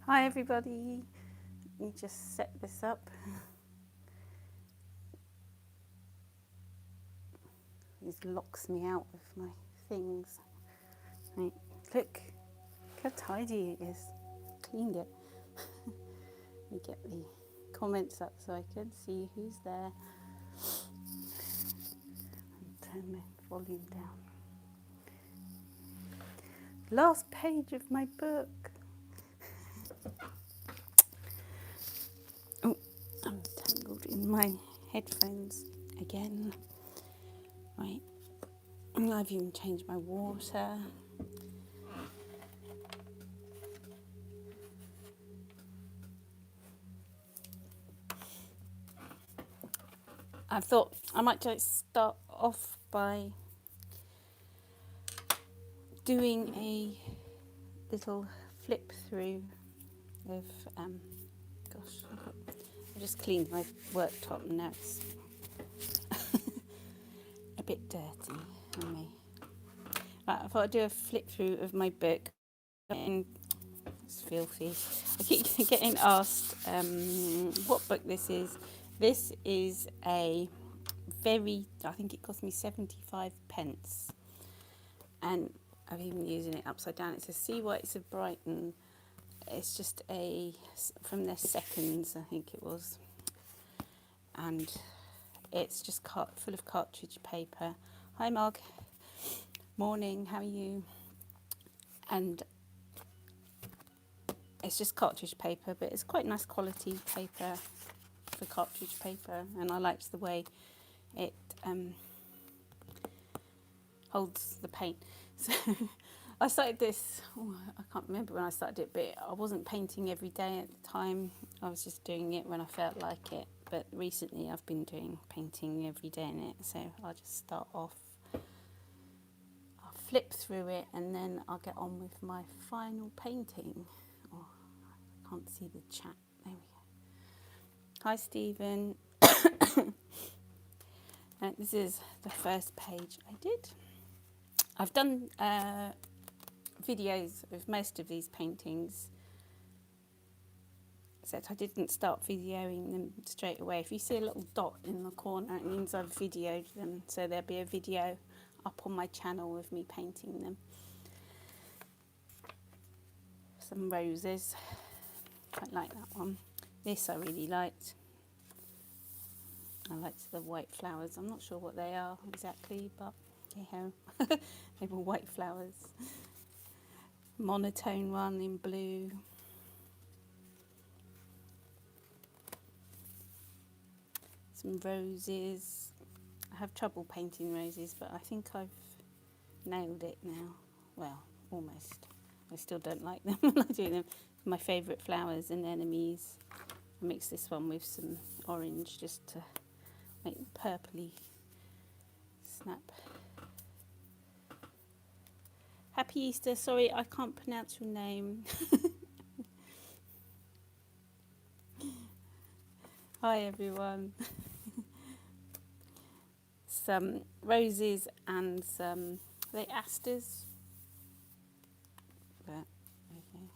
Hi everybody, let me just set this up. This locks me out of my things. Right. Look how tidy it is. Cleaned it. Let me get the comments up so I can see who's there. Turn my volume down. Last page of my book. Oh, I'm tangled in my headphones again. Right. I've even changed my water. I thought I might just start off by doing a little flip through of, gosh, I just cleaned my worktop and now it's a bit dirty on me. Right, I thought I'd do a flip through of my book. And it's filthy. I keep getting asked what book this is. This is a I think it cost me 75 pence. And I've even using it upside down. It says Sea Whites of Brighton. It's just from their seconds, I think it was. And it's just full of cartridge paper. Hi Mark. Morning, how are you? And it's just cartridge paper, but it's quite nice quality paper for cartridge paper. And I liked the way it holds the paint. So I started this, I can't remember when I started it, but I wasn't painting every day at the time. I was just doing it when I felt like it. But recently I've been doing painting every day in it. So I'll just start off, I'll flip through it and then I'll get on with my final painting. Oh, I can't see the chat. There we go. Hi Stephen. This is the first page I did. I've done videos of most of these paintings, except I didn't start videoing them straight away. If you see a little dot in the corner, it means I've videoed them, so there'll be a video up on my channel of me painting them. Some roses, quite like that one. This I really liked. I liked the white flowers. I'm not sure what they are exactly, but hey-ho. They were white flowers. Monotone one in blue. Some roses. I have trouble painting roses, but I think I've nailed it now. Well, almost. I still don't like them when I do them. My favourite flowers and enemies. I mix this one with some orange just to make them purpley snap. Happy Easter. Sorry, I can't pronounce your name. Hi everyone. Some roses and some, are they asters? But, okay.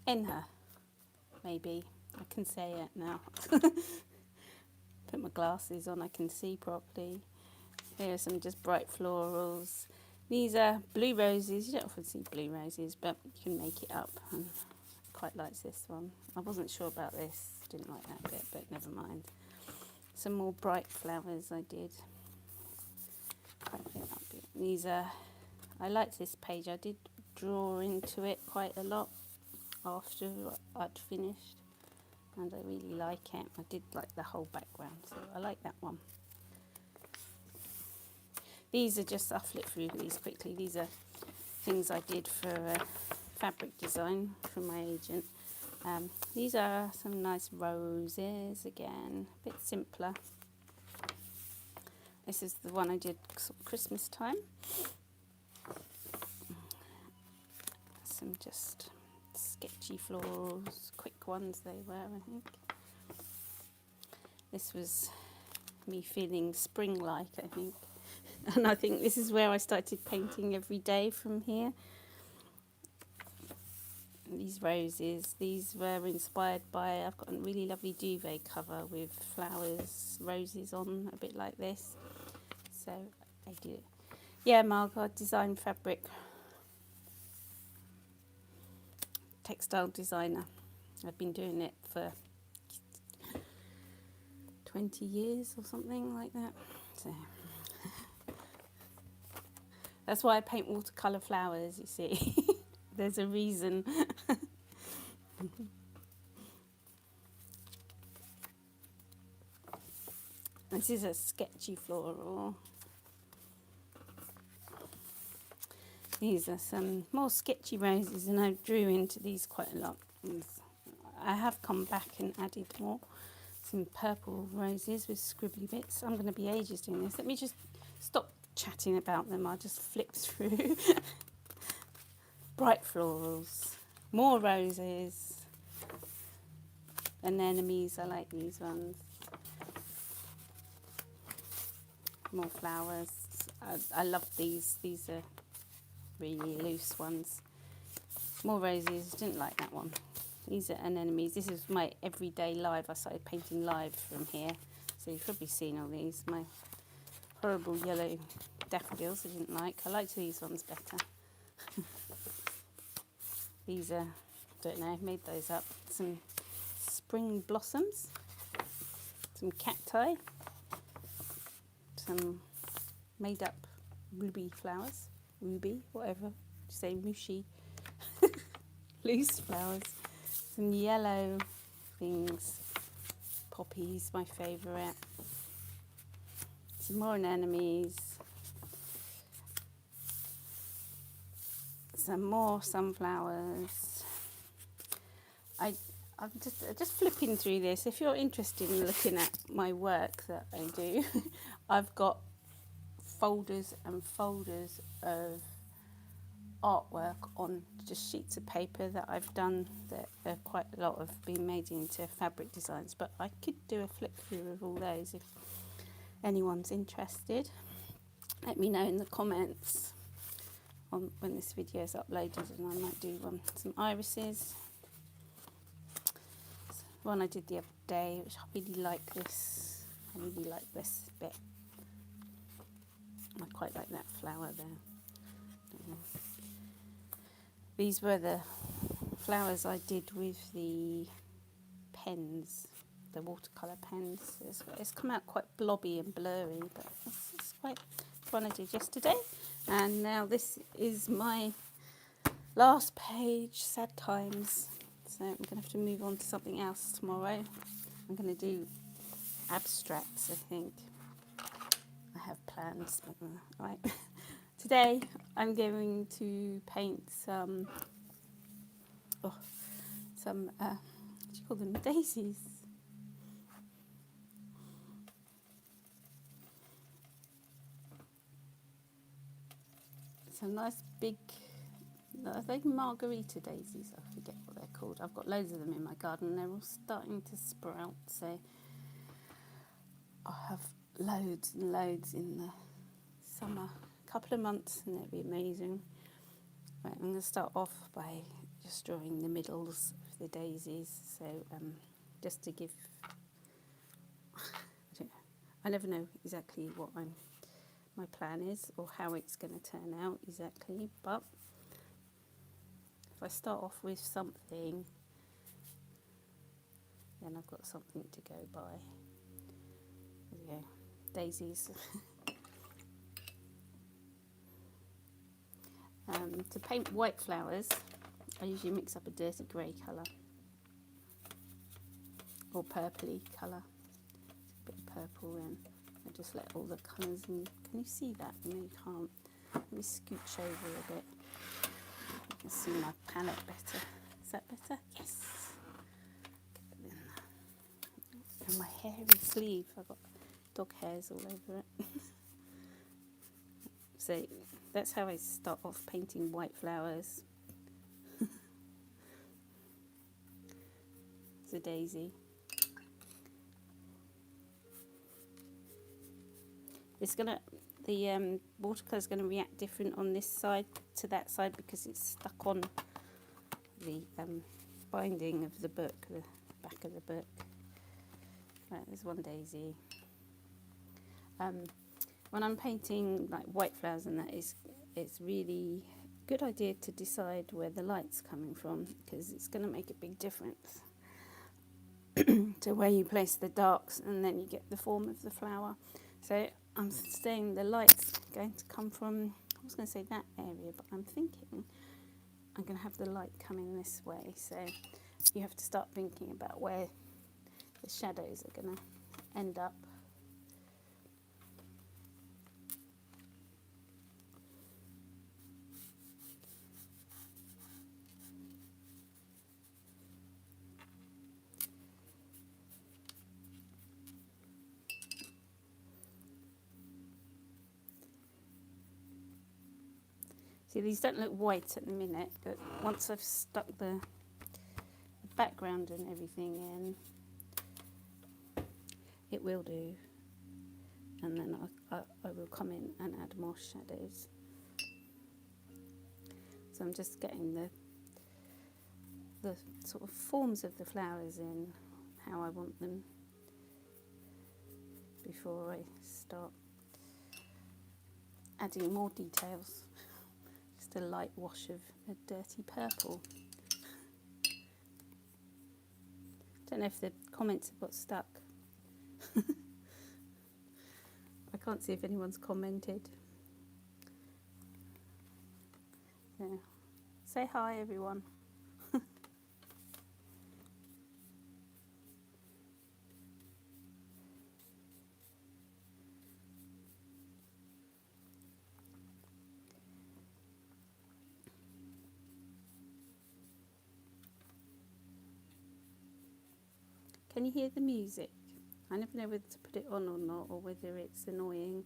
Enha, maybe. I can say it now. Put my glasses on, I can see properly. Here are some just bright florals. These are blue roses. You don't often see blue roses, but you can make it up. And I quite like this one. I wasn't sure about this. Didn't like that bit, but never mind. Some more bright flowers I did. These are, I liked this page. I did draw into it quite a lot after I'd finished. And I really like it. I did like the whole background, so I like that one. These are just, I'll flip through these quickly. These are things I did for fabric design from my agent. These are some nice roses, again, a bit simpler. This is the one I did Christmas time. Some just sketchy florals, quick ones they were, I think. This was me feeling spring-like, I think. And I think this is where I started painting every day from here. These roses, these were inspired by, I've got a really lovely duvet cover with flowers, roses on, a bit like this. So I do it. Yeah, Margot, design fabric, textile designer. I've been doing it for 20 years or something like that. So that's why I paint watercolour flowers, you see. There's a reason. This is a sketchy floral. These are some more sketchy roses, and I drew into these quite a lot. I have come back and added more. Some purple roses with scribbly bits. I'm going to be ages doing this. Let me just stop chatting about them. I'll just flip through. Bright florals, more roses, anemones. I like these ones. More flowers. I love these. These are really loose ones. More roses. Didn't like that one. These are anemones. This is my everyday live. I started painting live from here, so you've probably seen all these. My horrible yellow daffodils I didn't like. I liked these ones better. These are, don't know, made those up. Some spring blossoms, some cacti, some made up ruby flowers, ruby, whatever, say mushy, loose flowers, some yellow things, poppies, my favourite, some more anemones, some more sunflowers. I'm just flipping through this. If you're interested in looking at my work that I do, I've got folders and folders of artwork on just sheets of paper that I've done, that quite a lot have been made into fabric designs, but I could do a flip through of all those if anyone's interested. Let me know in the comments on when this video is uploaded, and I might do some irises. One I did the other day, which I really like this. I really like this bit. I quite like that flower there. These were the flowers I did with the pens, the watercolour pens. It's come out quite blobby and blurry, but it's quite one I did yesterday. And now this is my last page, sad times. So I'm going to have to move on to something else tomorrow. I'm going to do abstracts, I think. I have plans. Right. Today I'm going to paint some, what do you call them, daisies. Some nice big, I think margarita daisies, I forget what they're called. I've got loads of them in my garden and they're all starting to sprout, so I'll have loads and loads in the summer. A couple of months and it'll be amazing. Right, I'm going to start off by just drawing the middles of the daisies, so just to give, I never know exactly what my plan is or how it's going to turn out exactly, but if I start off with something, then I've got something to go by. There we go, daisies. To paint white flowers, I usually mix up a dirty grey colour or purpley colour. A bit of purple in. I just let all the colours in. Can you see that? No, you can't. Let me scooch over a bit. You can see my palette better. Is that better? Yes. And my hairy sleeve. I've got dog hairs all over it. So that's how I start off painting white flowers. It's a daisy. It's gonna, the watercolour is going to react different on this side to that side because it's stuck on the binding of the book, the back of the book. Right, there's one daisy. When I'm painting like white flowers and that, it's really good idea to decide where the light's coming from, because it's going to make a big difference to where you place the darks, and then you get the form of the flower. So I'm saying the light's going to come from, I was going to say that area, but I'm thinking I'm going to have the light coming this way. So you have to start thinking about where the shadows are going to end up. See, these don't look white at the minute, but once I've stuck the background and everything in, it will do. And then I will come in and add more shadows. So I'm just getting the sort of forms of the flowers in, how I want them, before I start adding more details. Just a light wash of a dirty purple. Don't know if the comments have got stuck. I can't see if anyone's commented. Yeah. Say hi, everyone. Can you hear the music? I never know whether to put it on or not, or whether it's annoying.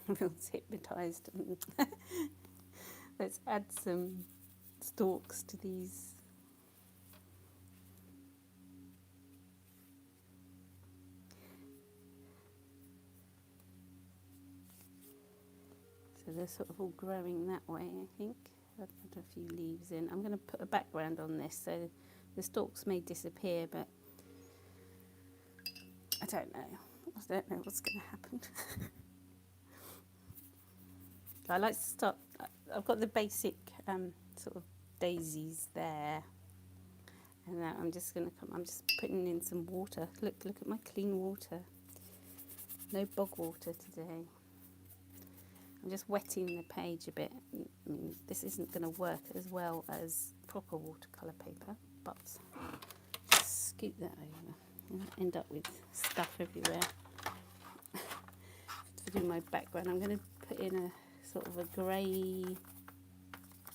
Everyone's hypnotised. Let's add some stalks to these. So they're sort of all growing that way, I think. I've put a few leaves in. I'm going to put a background on this, so the stalks may disappear, but I don't know. I don't know what's going to happen. I like to start, I've got the basic sort of daisies there. And now I'm just going to come, I'm just putting in some water. Look at my clean water. No bog water today. I'm just wetting the page a bit. I mean, this isn't going to work as well as proper watercolour paper, but just scoot that over. And I end up with stuff everywhere. To do my background, I'm going to put in a sort of a grey,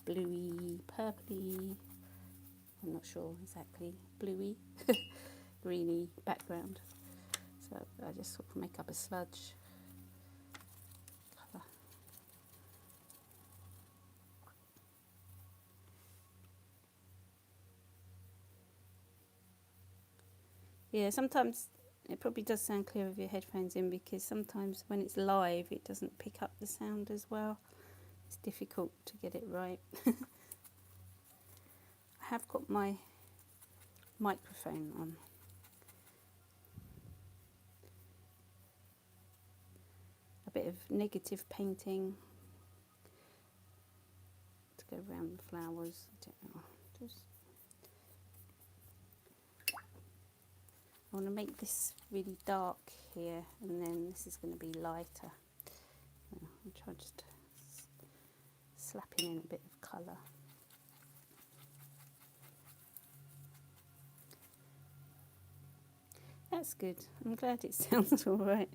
bluey, purpley, I'm not sure exactly, bluey, greeny background. So I just sort of make up a sludge colour. Yeah, sometimes it probably does sound clear with your headphones in, because sometimes when it's live it doesn't pick up the sound as well. It's difficult to get it right. I have got my microphone on. A bit of negative painting to go around the flowers. I don't know. I want to make this really dark here, and then this is going to be lighter. So I'll try just slapping in a bit of colour. That's good. I'm glad it sounds all right.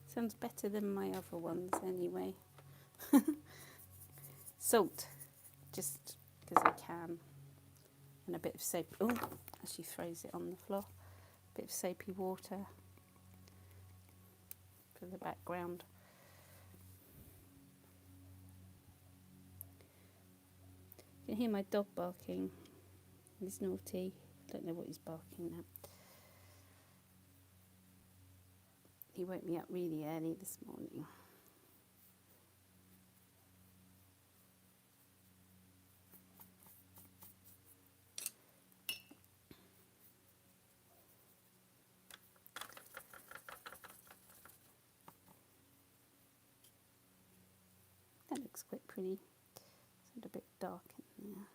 Sounds better than my other ones anyway. Salt, just because I can. and a bit of soap. Oh, as she throws it on the floor, a bit of soapy water for the background. You can hear my dog barking. He's naughty. I don't know what he's barking at. He woke me up really early this morning. That looks quite pretty. It's a bit dark in there.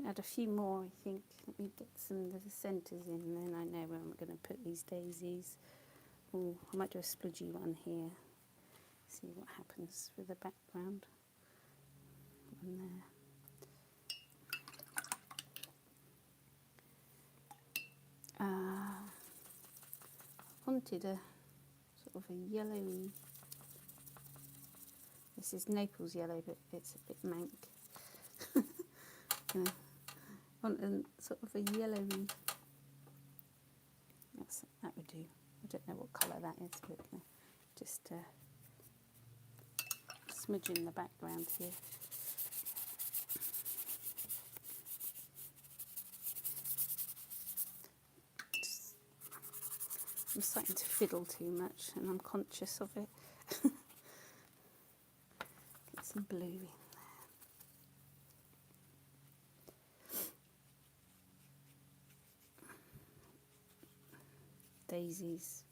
Add a few more, I think. Let me get some of the centres in, then I know where I'm going to put these daisies. Oh, I might do a splodgy one here. See what happens with the background. One there. I wanted a sort of a yellowy. This is Naples yellow, but it's a bit mank. Yeah. I want a sort of a yellowy. That would do. I don't know what colour that is, but just smudging the background here. I'm starting to fiddle too much, and I'm conscious of it. Get some blue in there. Daisies.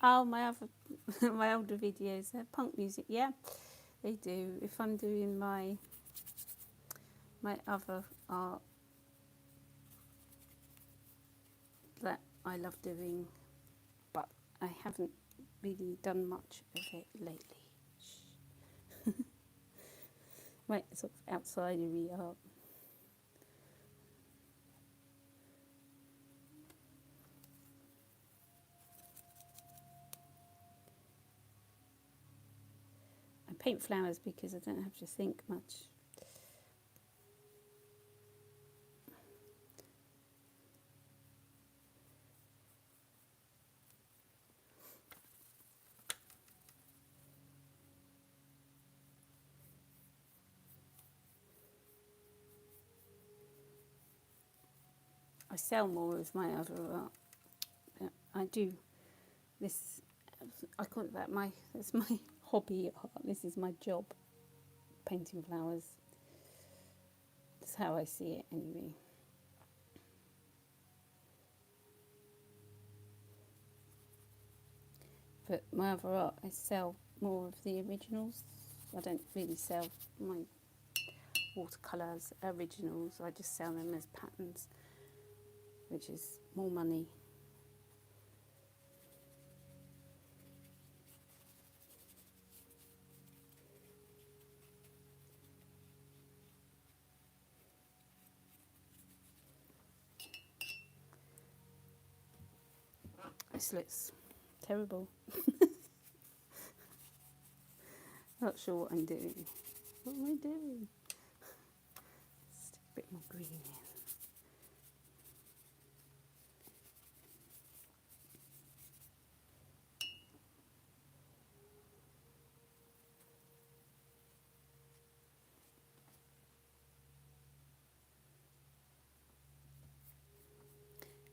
Oh, my other, my older videos, punk music, yeah, they do. If I'm doing my other art that I love doing, but I haven't really done much of it lately. My sort of outsidery art. I paint flowers because I don't have to think much. I sell more of my other art. I do this. I call it that. That's my hobby art. This is my job. Painting flowers. That's how I see it, anyway. But my other art, I sell more of the originals. I don't really sell my watercolours originals. I just sell them as patterns, which is more money. This looks terrible. Not sure what I'm doing. What am I doing? Stick a bit more green in.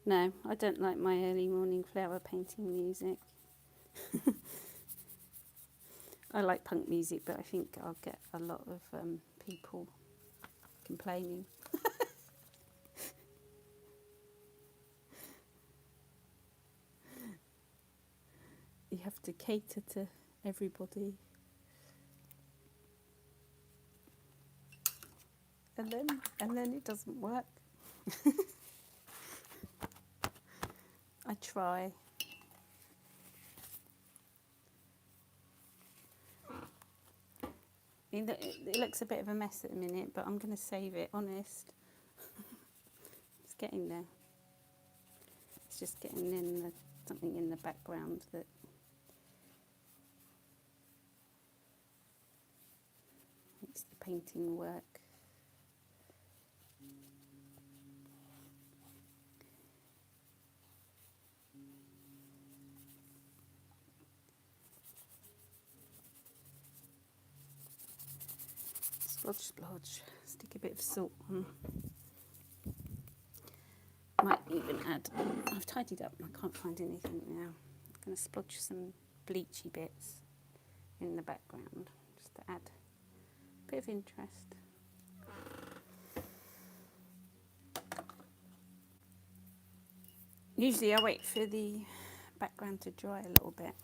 No, I don't like my early morning flower painting music. I like punk music, but I think I'll get a lot of people complaining. You have to cater to everybody. And then it doesn't work. I try. It looks a bit of a mess at the minute, but I'm going to save it, honest. It's getting there. It's just getting in something in the background that makes the painting work. Splodge, splodge. Stick a bit of salt on. Might even add, I've tidied up and I can't find anything now. I'm going to splodge some bleachy bits in the background just to add a bit of interest. Usually I wait for the background to dry a little bit,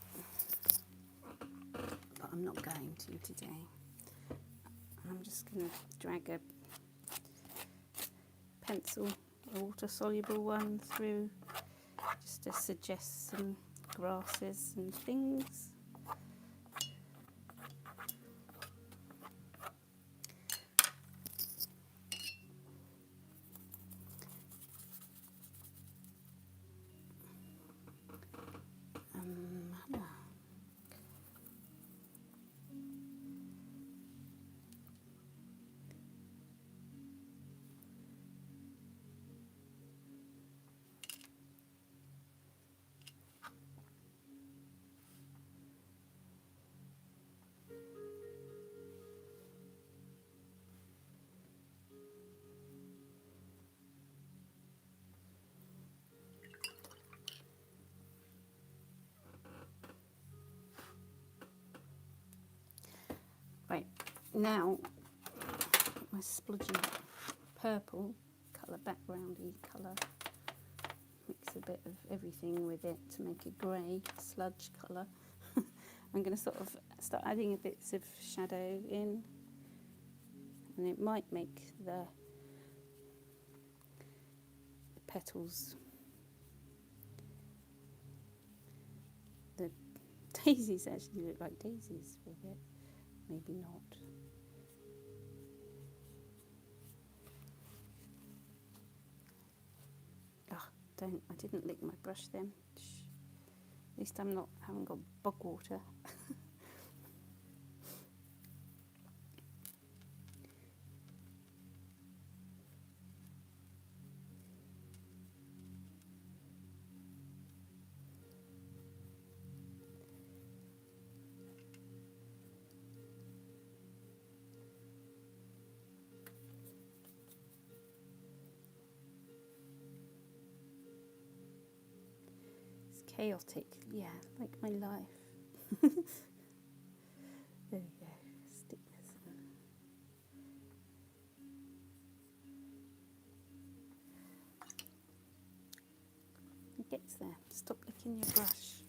but I'm not going to today. I'm just going to drag a pencil, a water-soluble one, through just to suggest some grasses and things. Right, now my splodgy purple colour, backgroundy colour, mix a bit of everything with it to make a grey sludge colour. I'm going to sort of start adding a bits of shadow in, and it might make the petals, the daisies actually look like daisies for a bit. Maybe not. I didn't lick my brush then. Shh. At least haven't got bog water. Chaotic, yeah, like my life. There we go, stick this in. It gets there, stop licking your brush.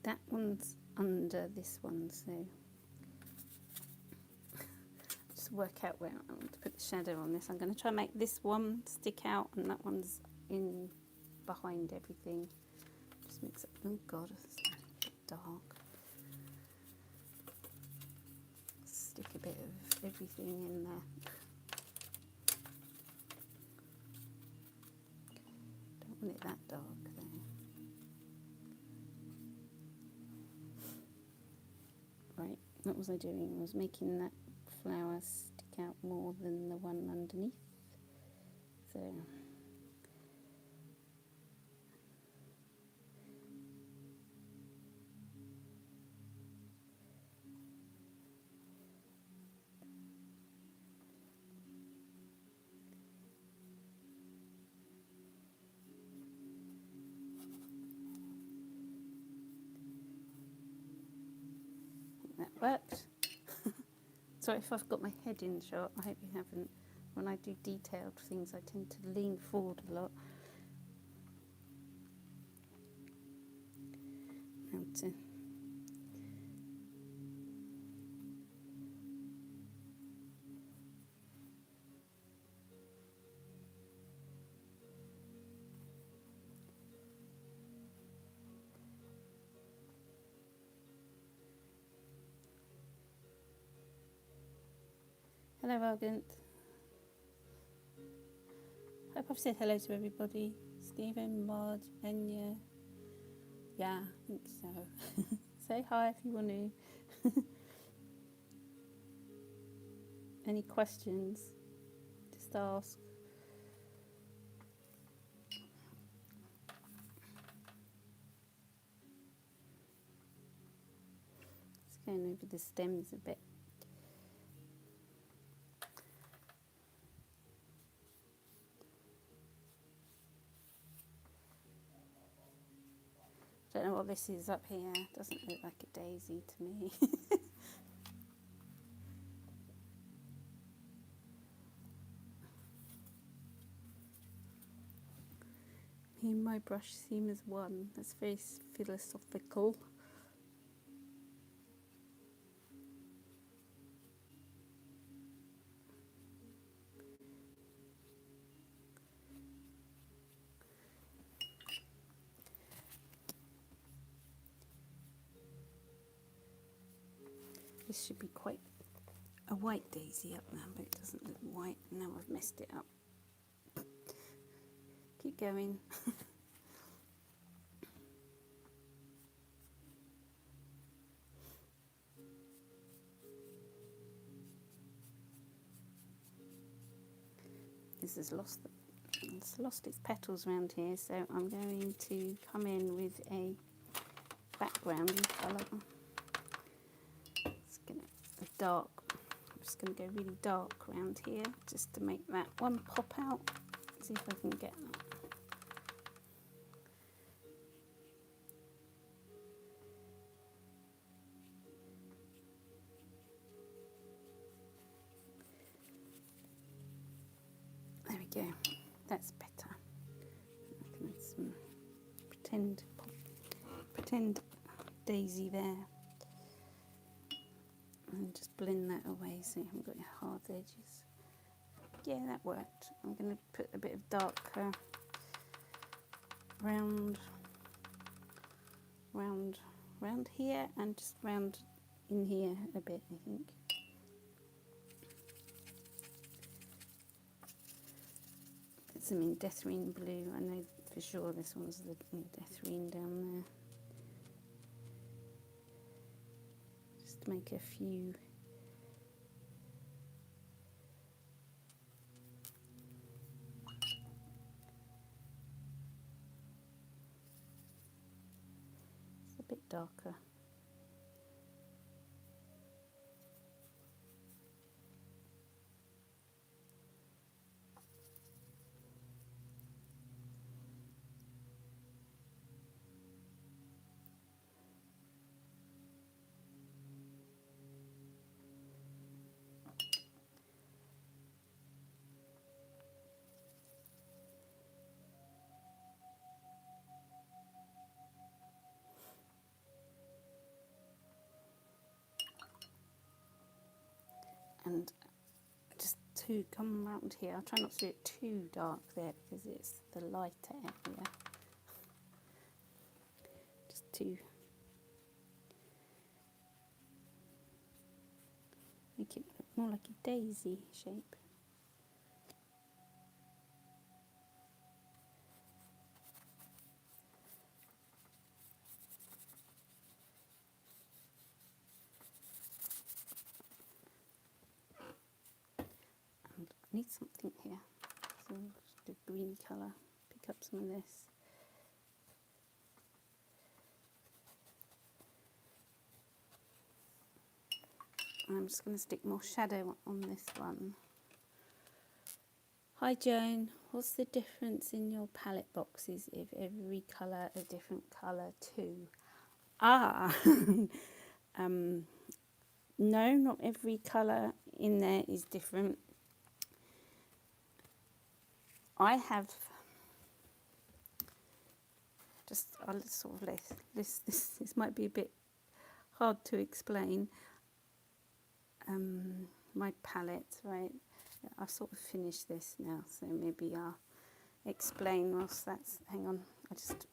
That one's under this one, so just work out where I want to put the shadow on this. I'm going to try and make this one stick out and that one's in behind everything. Just mix it. Oh God, it's a bit dark. Stick a bit of everything in there. Don't want it that dark though. Right, what was I doing? I was making that flower stick out more than the one underneath. So That worked. Sorry if I've got my head in shot, I hope you haven't. When I do detailed things, I tend to lean forward a lot. Hello, Argent. Hope I've said hello to everybody. Stephen, Maud, Enya. Yeah, I think so. Say hi if you want to. Any questions? Just ask. Just going over the stems a bit. Don't know what this is up here. Doesn't look like a daisy to me. Me and my brush seem as one. That's very philosophical. This should be quite a white daisy up now, but it doesn't look white. Now I've messed it up. Keep going. This has it's lost its petals around here, so I'm going to come in with a background colour. It's gonna dark. I'm just going to go really dark around here, just to make that one pop out. See if I can get that. There we go. That's better. I can add some pretend daisy there, and just blend that away so you haven't got your hard edges. Yeah, that worked. I'm going to put a bit of darker round here, and just round in here a bit, I think. Put some in Deathrine blue. I know for sure this one's the Deathrine down there. Just to make a few. It's a bit darker. And just to come around here, I'll try not to do it too dark there because it's the lighter area. Just to make it look more like a daisy shape. And I need something here, so just a green colour, pick up some of this. I'm just going to stick more shadow on this one. Hi Joan, what's the difference in your palette boxes if every colour a different colour too? Ah, No, not every colour in there is different. I have just, I'll sort of list this. This might be a bit hard to explain. My palette, right? I've sort of finished this now, so maybe I'll explain whilst that's. Hang on, I just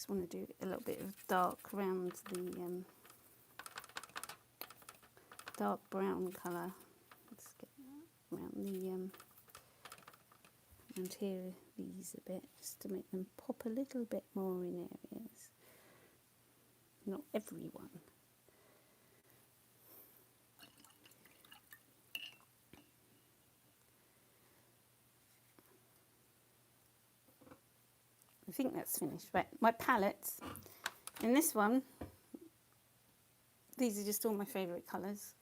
want to do a little bit of dark around the dark brown colour. Let's get around the around here these a bit, just to make them pop a little bit more in areas. Not everyone. I think that's finished. Right, my palettes. In this one, these are just all my favourite colours.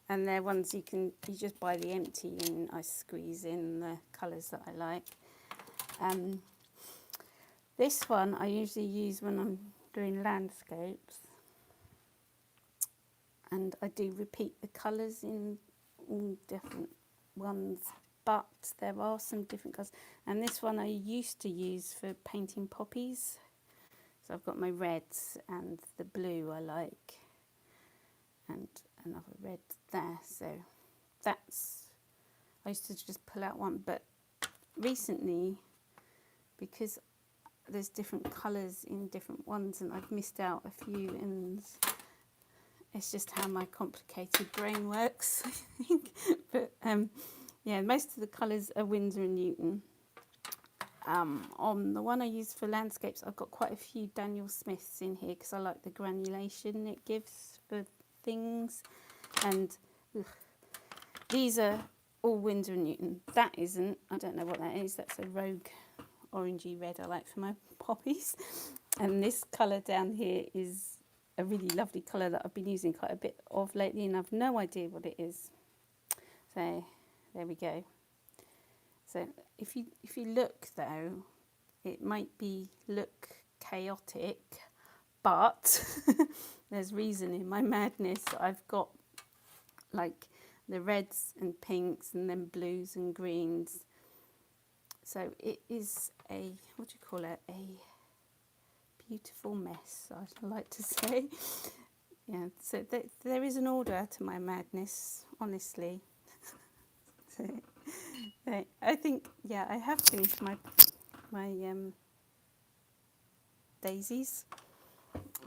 And they're ones you just buy the empty and I squeeze in the colours that I like. This one I usually use when I'm doing landscapes. And I do repeat the colours in all different ones, but there are some different colours. And this one I used to use for painting poppies. So I've got my reds and the blue I like, and another red there. So that's, I used to just pull out one, but recently, because there's different colours in different ones and I've missed out a few, and it's just how my complicated brain works, I think. But yeah, most of the colours are Winsor and Newton. On the one I use for landscapes, I've got quite a few Daniel Smiths in here because I like the granulation it gives for things. And these are all Winsor and Newton. That isn't, I don't know what that is. That's a rogue orangey red I like for my poppies. And this colour down here is a really lovely colour that I've been using quite a bit of lately, and I've no idea what it is. So there we go. So if you look though, it might look chaotic, but there's reason in my madness. I've got like the reds and pinks and then blues and greens. So it is a, what do you call it? A beautiful mess, I like to say. Yeah, so there is an order to my madness, honestly. So, I think, yeah, I have finished my daisies.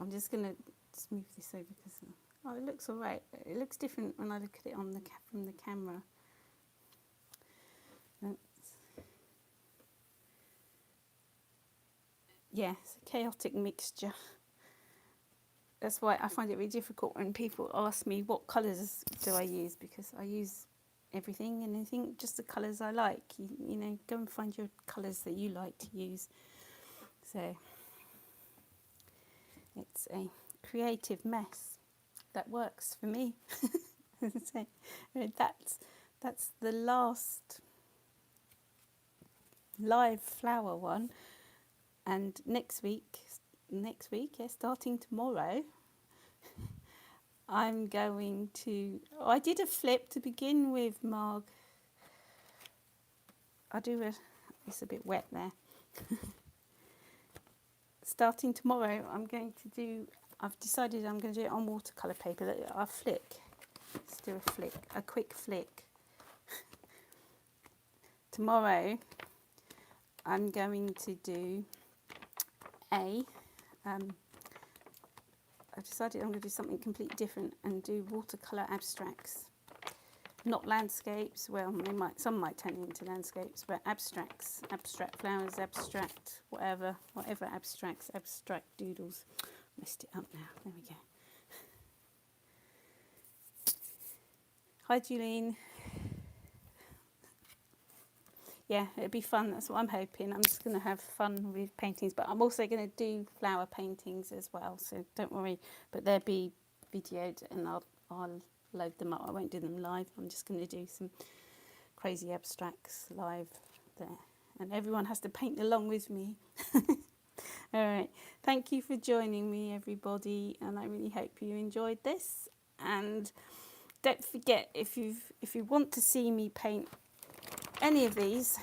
I'm just going to smooth this over because, oh, it looks all right. It looks different when I look at it on from the camera. Yeah, it's a chaotic mixture. That's why I find it really difficult when people ask me what colours do I use, because I use everything and anything, just the colours I like. You know, go and find your colours that you like to use. So it's a creative mess that works for me. So that's the last live flower one, and next week, yeah, starting tomorrow, I'm going to. Oh, I did a flip to begin with, Marg. It's a bit wet there. Starting tomorrow, I've decided I'm going to do it on watercolour paper. I'll flick. Let's do a quick flick. Tomorrow, I'm going to do I've decided I'm going to do something completely different and do watercolour abstracts. Not landscapes, well, some might turn into landscapes, but abstracts, abstract flowers, abstract whatever abstracts, abstract doodles. Messed it up now, there we go. Hi, Julene. Yeah, it'd be fun, that's what I'm hoping. I'm just going to have fun with paintings, but I'm also going to do flower paintings as well, so don't worry. But they'll be videoed and I'll load them up. I won't do them live. I'm just going to do some crazy abstracts live there. And everyone has to paint along with me. All right. Thank you for joining me, everybody, and I really hope you enjoyed this. And don't forget, if you want to see me paint any of these,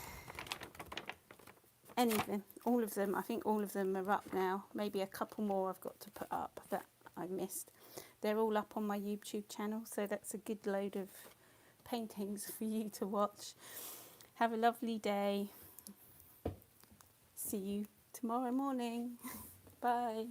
any of them, all of them, I think all of them are up now. Maybe a couple more I've got to put up that I missed. They're all up on my YouTube channel, so that's a good load of paintings for you to watch. Have a lovely day. See you tomorrow morning. Bye.